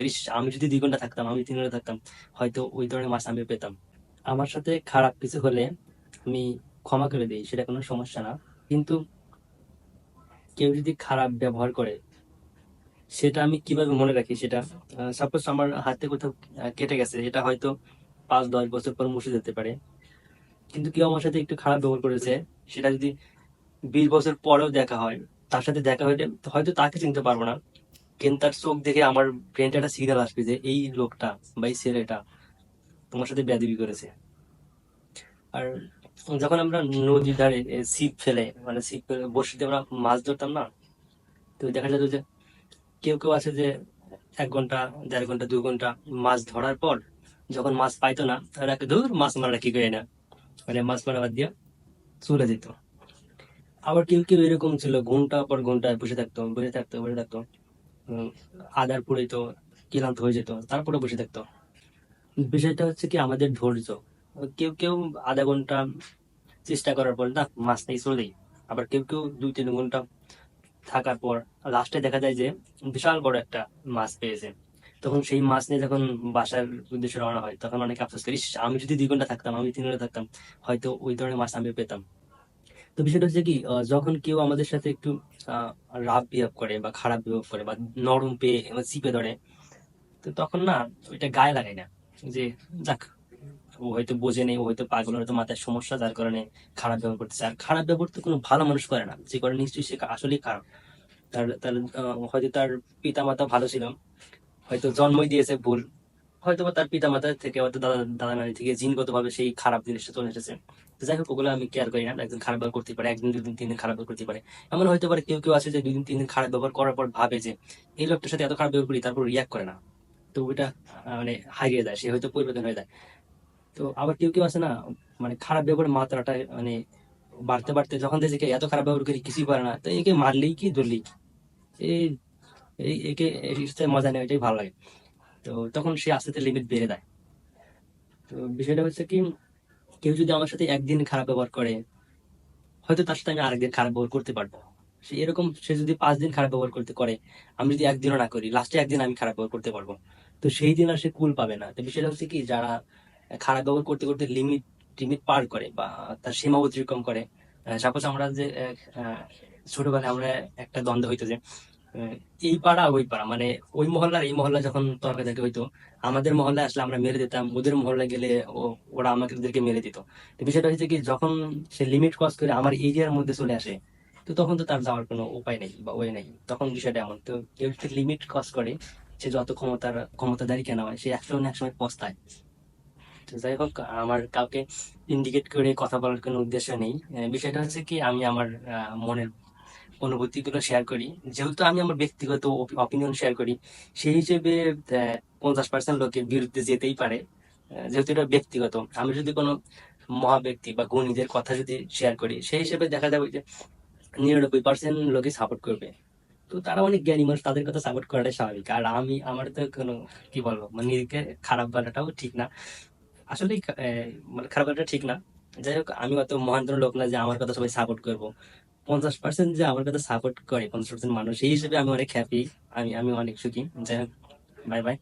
ইস, আমি যদি 2 ঘন্টা থাকতাম, আমি 3 ঘন্টা থাকতাম, হয়তো ওই ধরনের মাছ আমি পেতাম। আমার সাথে খারাপ কিছু হলে আমি ক্ষমা করে দিই, সেটা কোনো সমস্যা না। কিন্তু কেউ যদি খারাপ ব্যবহার করে, সেটা আমি কিভাবে মনে রাখি সেটা, সাপোজ আমার হাতে কোথাও কেটে গেছে, এটা হয়তো 5-10 বছর পর মুছে যেতে পারে। কিন্তু কেউ আমার সাথে একটু খারাপ ব্যবহার করেছে, সেটা যদি 20 বছর পরেও দেখা হয়, তার সাথে দেখা হইলে হয়তো তাকে চিনতে পারবো না, কিন্তু তার চোখ দেখে আমার ব্রেনটা একটা সিগন্যাল আসবে যে এই লোকটা বা এই ছেলেটা তোমার সাথে বেয়াদবি করেছে। আর যখন আমরা নদীর ধারে ছিপ ফেলে, মানে ছিপ ফেলে বড়শিতে আমরা মাছ ধরতাম না, তো দেখা যেত যে কেউ কেউ আছে যে 1 ঘন্টা, 1.5 ঘন্টা, 2 ঘন্টা মাছ ধরার পর যখন মাছ পাইতো না, তারা ধর মাছ মারা কি করে না, মানে মাছ মারা বাদ দিয়ে চলে যেত। আবার কেউ কেউ এরকম ছিল, ঘন্টা পর ঘন্টা বসে থাকতো, উম, আদার পুড়ে তো ক্লান্ত হয়ে যেত, তারপরে বসে থাকতো। বিষয়টা হচ্ছে কি আমাদের ধৈর্য। কেউ কেউ আধা ঘন্টা চেষ্টা করার পর না, মাছ নেই, চলে যাই। আবার কেউ কেউ 2-3 ঘন্টা থাকার পর লাস্টে দেখা যায় যে বিশাল বড় একটা মাছ পেয়েছে। তখন সেই মাছ নিয়ে যখন বাসার উদ্দেশ্যে রওনা হয়, তখন অনেকে আফসোস করি, "ইস, আমি যদি 2 ঘন্টা থাকতাম, আমি 3 ঘন্টা থাকতাম, হয়তো ওই ধরনের মাছ আমি পেতাম।" তো বিষয়টা হচ্ছে কি, যখন কেউ আমাদের সাথে একটু আহ রাফ বিহেভ করে বা খারাপ বিহেভ করে বা নরম পেয়ে চিপে ধরে, তো তখন না ওইটা গায়ে লাগাই না, যে যাক, ও হয়তো বোঝে নেই, ও হয়তো পাগল, হয়তো মাথায় সমস্যা, যার কারণে খারাপ ব্যবহার করতেছে। আর খারাপ ব্যবহার তো কোনো ভালো মানুষ করে না, যে করে নিশ্চয়ই সে আসলেই খারাপ। তার তার হয়তো তার পিতা মাতা ভালো ছিল, হয়তো জন্মই দিয়েছে ভুল, হয়তো বা তার পিতা মাতা থেকে, হয়তো দাদা দাদা নানি থেকে জিনগত ভাবে সেই খারাপ জিনিসটা চলে এসেছে। তো যাই হোক, ওগুলো আমি কেয়ার করি না। একজন খারাপ ব্যবহার করতে পারে, 1 দিন 2 দিন 3 দিন খারাপ ব্যবহার করতে পারে। এমন হয়তো পারে কেউ কেউ আছে যে 2 দিন 3 দিন খারাপ ব্যবহার করার পর ভাবে যে এই লোকটার সাথে এত খারাপ ব্যবহার করি, তারপর রিয়াক্ট করে না। তো ওইটা মানে হারিয়ে যায়, সে হয়তো পরিবর্তন হয়ে যায়। তো আবার কেউ কেউ আছে না, মানে খারাপ ব্যবহারের মাত্রাটা মানে বাড়তে বাড়তে যখন দেখে যে এত খারাপ ব্যবহার করি কিছুই পারে না, তো একে মারলেই কি ধরলেই কি, এই একে এর সাথে মজা নেই, এটাই ভালো লাগে। তো তখন সে আস্তে আস্তে লিমিট বেড়ে দেয়। তো বিষয়টা হচ্ছে কি, কেউ যদি আমার সাথে 1 দিন খারাপ ব্যবহার করে, হয়তো তার সাথে আমি আরেকদিন খারাপ ব্যবহার করতে পারবো। সে এরকম, সে যদি 5 দিন খারাপ ব্যবহার করতে করে, আমি যদি একদিনও না করি, লাস্টে একদিন আমি খারাপ ব্যবহার করতে পারবো। তো সেই দিন আর সে কুল পাবে না। তো বিষয়টা হচ্ছে কি, যারা খারাপ ব্যবহার করতে করতে লিমিট টিমিট পার করে বা তার সীমা অতিক্রম করে, সাপোজ আমরা যে আহ, ছোটবেলায় আমরা একটা দ্বন্দ্ব হইতো যে আহ, এই পাড়া ওই পাড়া, মানে ওই মহল্লার এই মহল্লা যখন তর্কাতর্কি হইতো, আমাদের মহল্লায় আসলে আমরা মেরে দিতাম, ওদের মহল্লায় গেলে ওরা আমাদেরকে মেরে দিত। তো বিষয়টা হচ্ছে কি, যখন সে লিমিট ক্রস করে আমার এরিয়ার মধ্যে চলে আসে, তো তখন তো তার যাওয়ার কোনো উপায় নেই বা ওয়ে নেই। তখন বিষয়টা এমন, তো কেউ যদি লিমিট ক্রস করে, সে যত ক্ষমতাদারি কেন হয়, সে একসময় না একসময় পস্তায়। তো যাই হোক, আমার কাউকে ইন্ডিকেট করে কথা বলার কোনো উদ্দেশ্য নেই। বিষয়টা হচ্ছে কি, আমি আমার মনের অনুভূতিগুলো শেয়ার করি। যেহেতু আমি আমার ব্যক্তিগত অপিনিয়ন শেয়ার করি, সেই হিসেবে 50% লোকের বিরুদ্ধে যেতেই পারে। যেহেতু এটা ব্যক্তিগত, আমি যদি কোনো মহা ব্যক্তি বা গুণীদের কথা যদি শেয়ার করি, সেই হিসেবে দেখা যাবে যে 99% লোকে সাপোর্ট করবে। তো তারা অনেক জ্ঞানী মানুষ, তাদের কথা সাপোর্ট করাটাই স্বাভাবিক। আর আমি, আমার তো কোনো, কি বলবো, মানে নিজেকে খারাপ বলাটাও ঠিক না আসলে, মানে খারাপ বলাটা ঠিক না। যাই হোক, আমি অত মহান্তর লোক না যে আমার কথা সবাই সাপোর্ট করবো। 50% যে আমার কথা সাপোর্ট করে, 50% মানুষ, সেই হিসেবে আমি অনেক হ্যাপি। আমি আমি অনেক সুখী। যাই হোক, বাই বাই।